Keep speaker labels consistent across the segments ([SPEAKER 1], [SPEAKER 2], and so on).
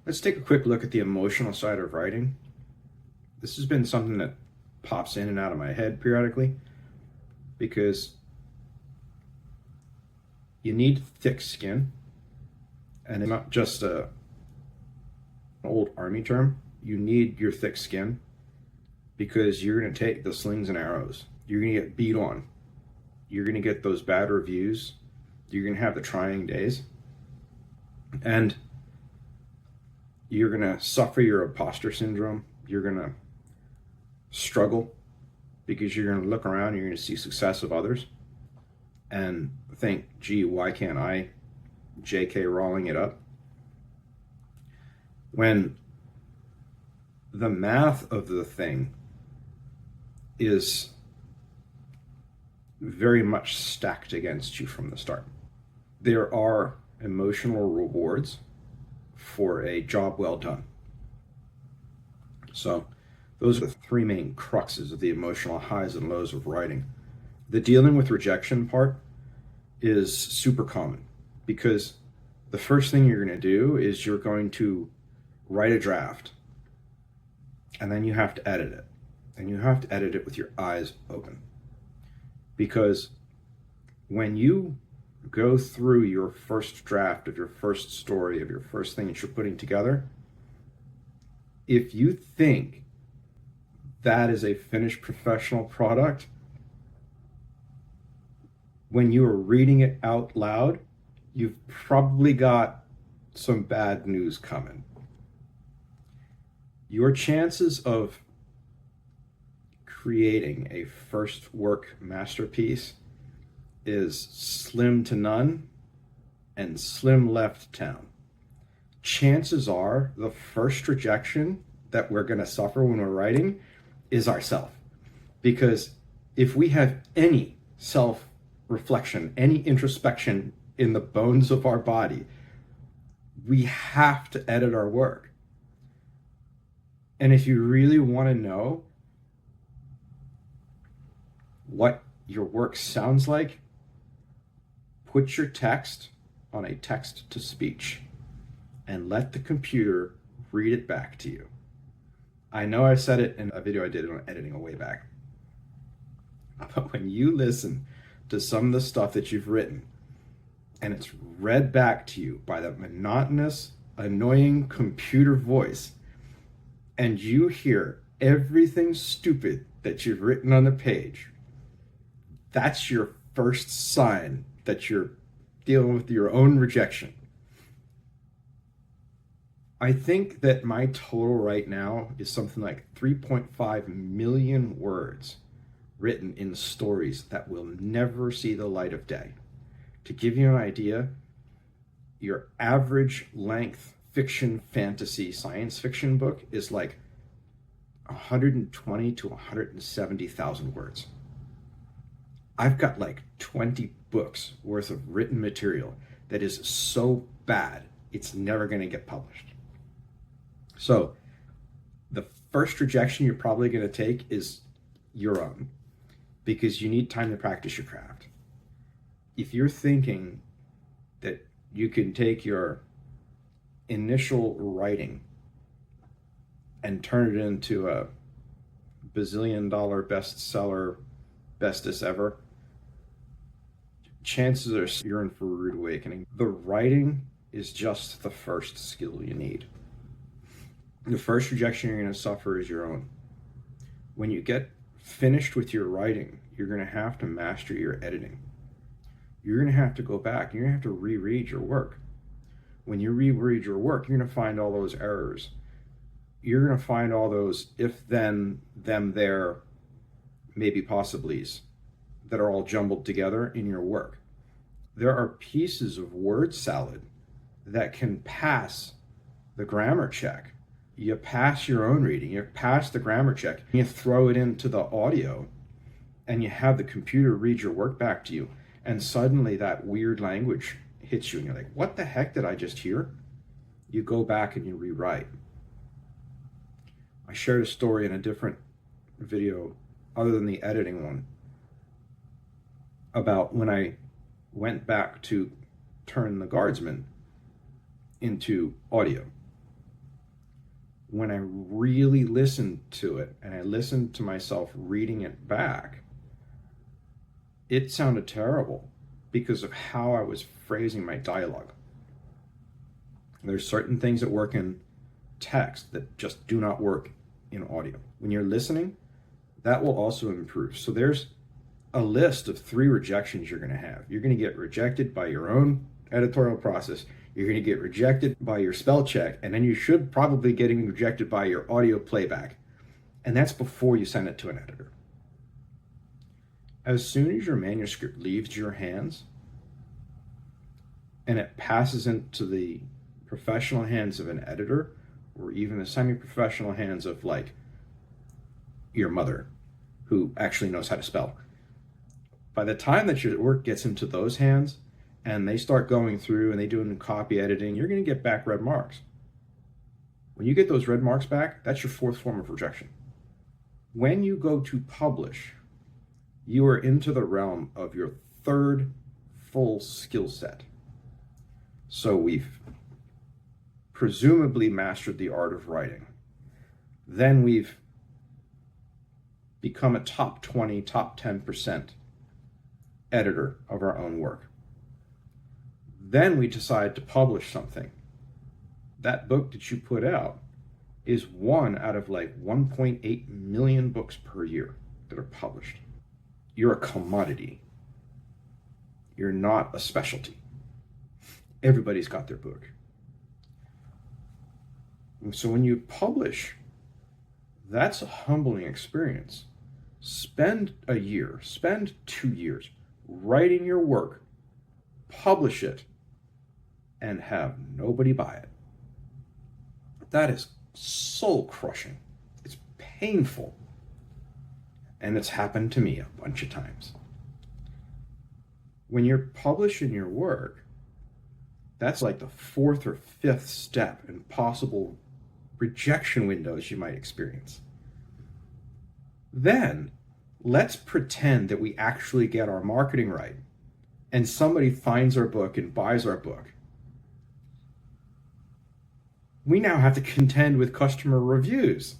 [SPEAKER 1] Let's take a quick look at the emotional side of writing. This has been something that pops in and out of my head periodically because you need thick skin, and it's not just an old army term. You need your thick skin because you're going to take the slings and arrows. You're going to get beat on. You're going to get those bad reviews. You're going to have the trying days. And you're going to suffer your imposter syndrome. You're going to struggle because you're going to look around and you're going to see success of others and think, gee, why can't I J.K. Rowling it up? When the math of the thing is very much stacked against you from the start. There are emotional rewards for a job well done. So those are the three main cruxes of the emotional highs and lows of writing. The dealing with rejection part is super common because the first thing you're going to do is you're going to write a draft, and then you have to edit it. And you have to edit it with your eyes open. Because when you go through your first draft of your first story, of your first thing that you're putting together, if you think that is a finished professional product, when you are reading it out loud, you've probably got some bad news coming. Your chances of creating a first work masterpiece is slim to none and slim left town. Chances are the first rejection that we're going to suffer when we're writing is ourself. Because if we have any self-reflection, any introspection in the bones of our body, we have to edit our work. And if you really want to know what your work sounds like, put your text on a text-to-speech and let the computer read it back to you. I know I said it in a video I did on editing a way back, but when you listen to some of the stuff that you've written and it's read back to you by that monotonous, annoying computer voice, and you hear everything stupid that you've written on the page, that's your first sign that you're dealing with your own rejection. I think that my total right now is something like 3.5 million words written in stories that will never see the light of day. To give you an idea, your average length fiction, fantasy, science fiction book is like 120 to 170,000 words. I've got like 20 books worth of written material that is so bad, it's never going to get published. So the first rejection you're probably going to take is your own, because you need time to practice your craft. If you're thinking that you can take your initial writing and turn it into a bazillion-dollar bestseller, bestest ever, chances are you're in for a rude awakening. The writing is just the first skill you need. The first rejection you're going to suffer is your own. When you get finished with your writing, you're going to have to master your editing. You're going to have to go back. You're going to have to reread your work. When you reread your work, you're going to find all those errors. You're going to find all those if, then, them, there, maybe, possiblies that are all jumbled together in your work. There are pieces of word salad that can pass the grammar check. You pass your own reading, you pass the grammar check, and you throw it into the audio, and you have the computer read your work back to you, and suddenly that weird language hits you, and you're like, what the heck did I just hear? You go back and you rewrite. I shared a story in a different video, other than the editing one, about when I went back to turn The Guardsman into audio. when I really listened to it and I listened to myself reading it back, it sounded terrible because of how I was phrasing my dialogue. There's certain things that work in text that just do not work in audio. When you're listening, that will also improve. So there's a list of 3 rejections you're going to have. You're going to get rejected by your own editorial process. You're going to get rejected by your spell check, and then you should probably getting rejected by your audio playback. And that's before you send it to an editor. As soon as your manuscript leaves your hands and it passes into the professional hands of an editor, or even the semi-professional hands of like your mother, who actually knows how to spell, by the time that your work gets into those hands and they start going through and they do copy editing, you're going to get back red marks. When you get those red marks back, that's your 4th form of rejection. When you go to publish, you are into the realm of your 3rd full skill set. So we've presumably mastered the art of writing. Then we've become a top 20, top 10% editor of our own work. Then we decide to publish something. That book that you put out is one out of like 1.8 million books per year that are published. You're a commodity. You're not a specialty. Everybody's got their book. And so when you publish, that's a humbling experience. Spend a year, spend 2 years writing your work, publish it, and have nobody buy it. That is soul crushing. It's painful. And it's happened to me a bunch of times. When you're publishing your work, that's like the 4th or 5th step in possible rejection windows you might experience. Then let's pretend that we actually get our marketing right and somebody finds our book and buys our book. We now have to contend with customer reviews.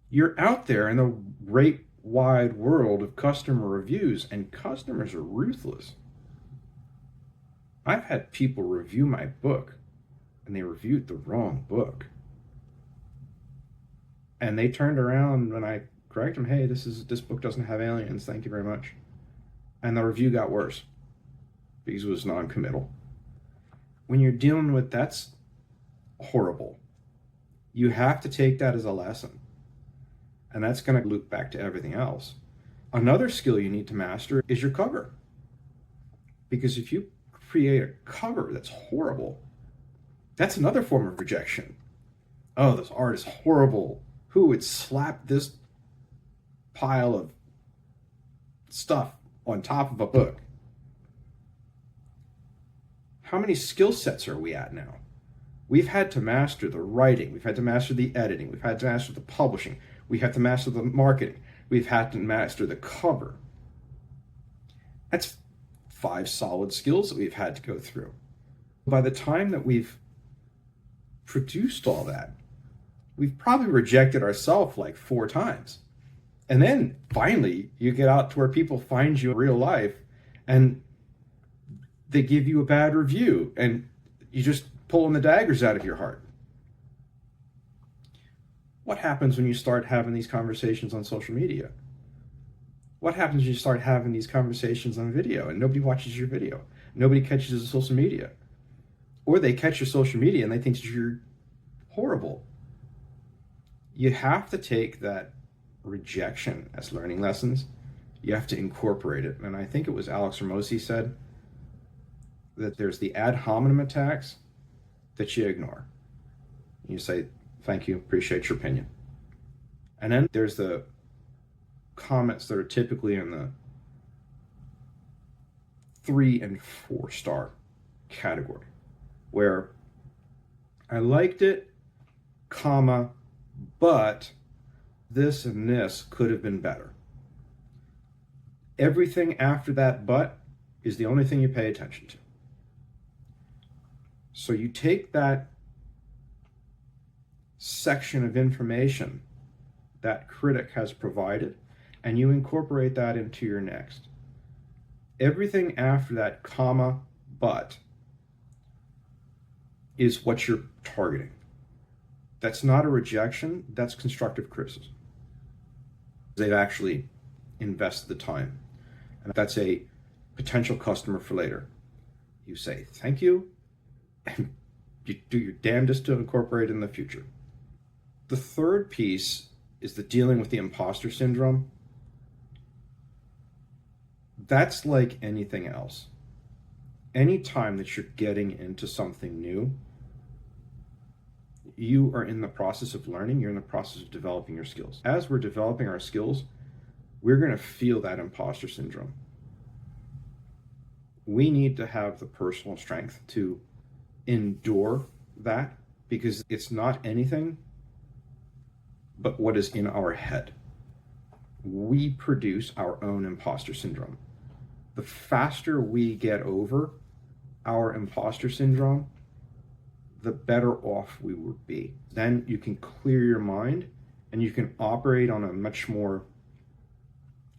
[SPEAKER 1] You're out there in the great wide world of customer reviews, and customers are ruthless. I've had people review my book and they reviewed the wrong book. And they turned around when I corrected them, hey, this book doesn't have aliens, thank you very much. And the review got worse because it was non-committal. When you're dealing with that's horrible. You have to take that as a lesson. And that's going to loop back to everything else. Another skill you need to master is your cover. Because if you create a cover that's horrible, that's another form of rejection. Oh, this art is horrible. Who would slap this pile of stuff on top of a book? How many skill sets are we at now? We've had to master the writing. We've had to master the editing. We've had to master the publishing. We have to master the marketing. We've had to master the cover. That's 5 solid skills that we've had to go through. By the time that we've produced all that, we've probably rejected ourselves like 4 times. And then finally, you get out to where people find you in real life and they give you a bad review and you just pulling the daggers out of your heart. What happens when you start having these conversations on social media? What happens when you start having these conversations on video and nobody watches your video? Nobody catches the social media. Or they catch your social media and they think that you're horrible. You have to take that rejection as learning lessons. You have to incorporate it. And I think it was Alex Ramosi said that there's the ad hominem attacks that you ignore. You say, thank you, appreciate your opinion. And then there's the comments that are typically in the 3 and 4 star category, where I liked it, comma, but this and this could have been better. Everything after that but is the only thing you pay attention to. So you take that section of information that critic has provided, and you incorporate that into your next. Everything after that, comma, but, is what you're targeting. That's not a rejection, that's constructive criticism. They've actually invested the time. And that's a potential customer for later. You say thank you, and you do your damnedest to incorporate it in the future. The third piece is the dealing with the imposter syndrome. That's like anything else. Anytime that you're getting into something new, you are in the process of learning, you're in the process of developing your skills. As we're developing our skills, we're going to feel that imposter syndrome. We need to have the personal strength to endure that, because it's not anything but what is in our head. We produce our own imposter syndrome. The faster we get over our imposter syndrome, the better off we would be. Then you can clear your mind and you can operate on a much more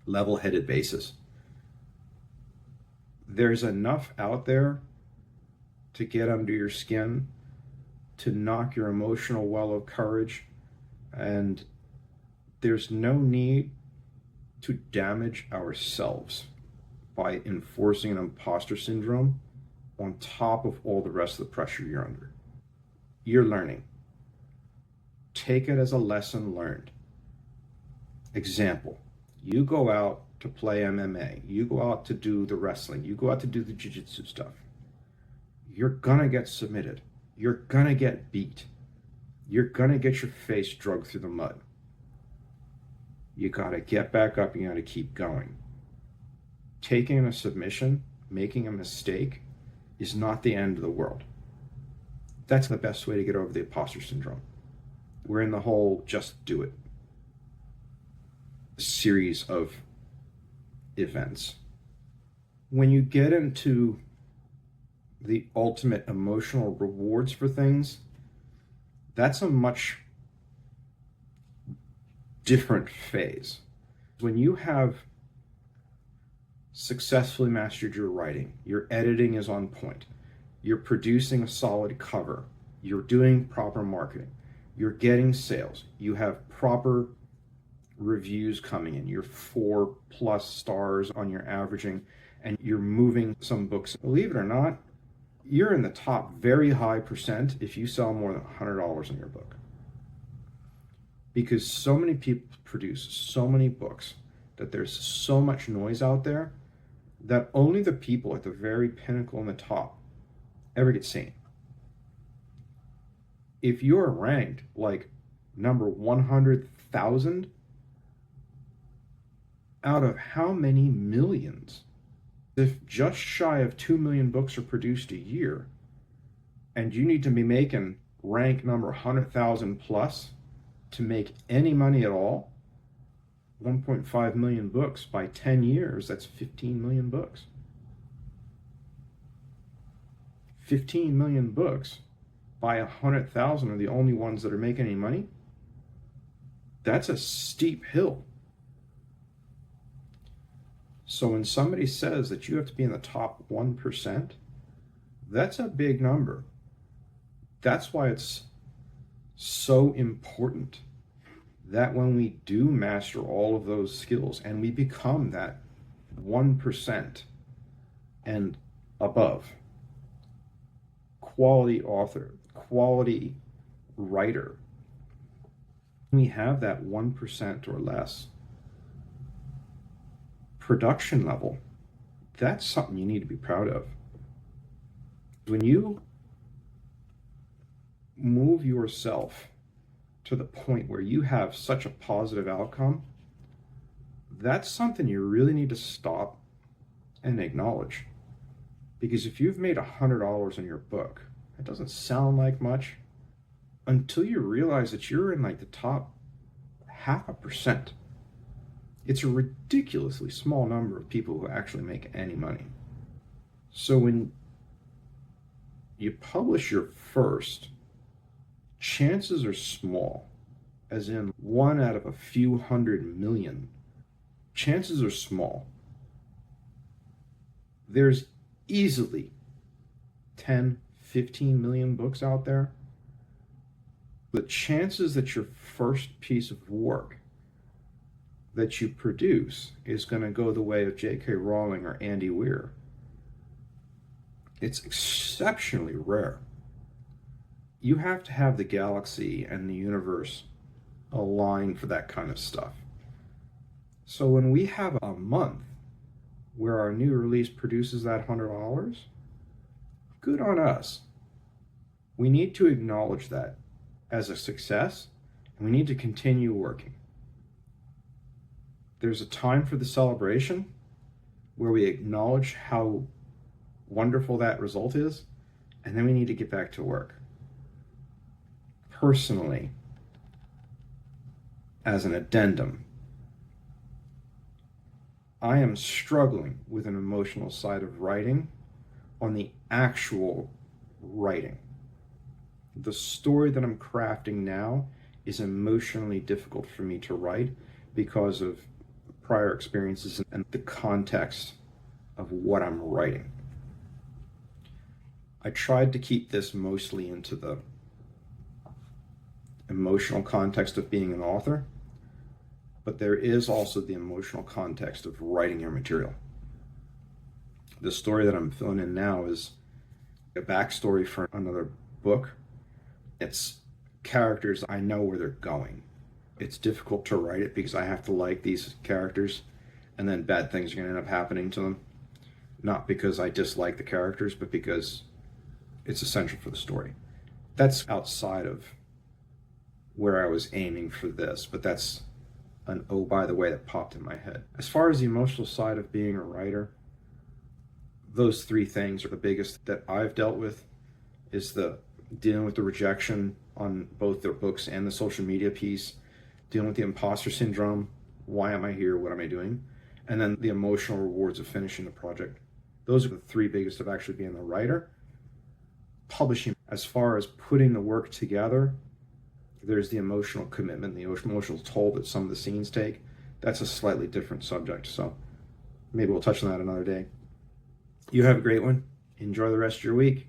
[SPEAKER 1] level-headed basis. There's enough out there to get under your skin, to knock your emotional well of courage, and there's no need to damage ourselves by enforcing an imposter syndrome on top of all the rest of the pressure you're under. You're learning. Take it as a lesson learned. Example, you go out to play MMA, you go out to do the wrestling, you go out to do the jiu-jitsu stuff. You're gonna get submitted. You're gonna get beat. You're gonna get your face dragged through the mud. You gotta get back up, you gotta keep going. Taking a submission, making a mistake, is not the end of the world. That's the best way to get over the imposter syndrome. We're in the whole just do it series of events. When you get into the ultimate emotional rewards for things, that's a much different phase. When you have successfully mastered your writing, your editing is on point, you're producing a solid cover, you're doing proper marketing, you're getting sales, you have proper reviews coming in, you're 4+ stars on your averaging, and you're moving some books. Believe it or not, you're in the top very high percent if you sell more than $100 in your book. Because so many people produce so many books that there's so much noise out there that only the people at the very pinnacle and the top ever get seen. If you're ranked like number 100,000 out of how many millions? If just shy of 2 million books are produced a year, and you need to be making rank number 100,000 plus to make any money at all, 1.5 million books by 10 years, that's 15 million books. 15 million books by 100,000 are the only ones that are making any money. That's a steep hill. So when somebody says that you have to be in the top 1%, that's a big number. That's why it's so important that when we do master all of those skills and we become that 1% and above, quality author, quality writer, we have that 1% or less production level, that's something you need to be proud of. When you move yourself to the point where you have such a positive outcome, that's something you really need to stop and acknowledge. Because if you've made $100 in your book, it doesn't sound like much until you realize that you're in like the top 0.5%. It's a ridiculously small number of people who actually make any money. So when you publish your first chances are small, as in 1 out of a few 100 million. Chances are small. There's easily 10, 15 million books out there. The chances that your first piece of work that you produce is going to go the way of J.K. Rowling or Andy Weir, it's exceptionally rare. You have to have the galaxy and the universe align for that kind of stuff. So when we have a month where our new release produces that $100, good on us. We need to acknowledge that as a success, and we need to continue working. There's a time for the celebration where we acknowledge how wonderful that result is, and then we need to get back to work. Personally, as an addendum, I am struggling with an emotional side of writing on the actual writing. The story that I'm crafting now is emotionally difficult for me to write because of prior experiences and the context of what I'm writing. I tried to keep this mostly into the emotional context of being an author, but there is also the emotional context of writing your material. The story that I'm filling in now is a backstory for another book. It's characters, I know where they're going. It's difficult to write it because I have to like these characters, and then bad things are going to end up happening to them. Not because I dislike the characters, but because it's essential for the story. That's outside of where I was aiming for this, but that's an oh by the way that popped in my head. As far as the emotional side of being a writer, those 3 things are the biggest that I've dealt with. Is the dealing with the rejection on both their books and the social media piece, dealing with the imposter syndrome, why am I here, what am I doing, and then the emotional rewards of finishing the project. Those are the 3 biggest of actually being a writer. Publishing, as far as putting the work together, there's the emotional commitment, the emotional toll that some of the scenes take. That's a slightly different subject, so maybe we'll touch on that another day. You have a great one. Enjoy the rest of your week.